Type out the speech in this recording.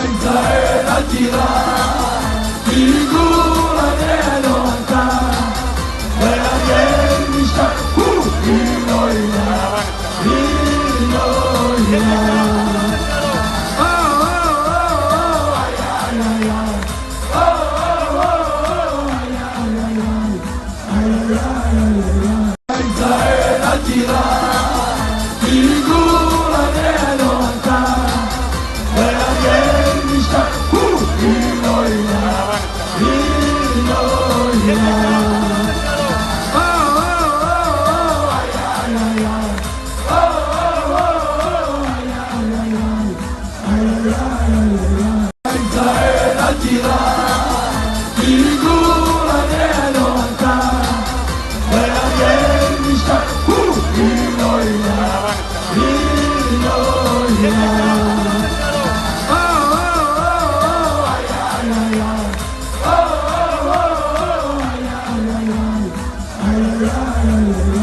la ciudad, figura de lontano, quella che mi sta in la ciudad, figura de lontano, quella che mi sta la ciudad, figura de lontano, quella che mi sta in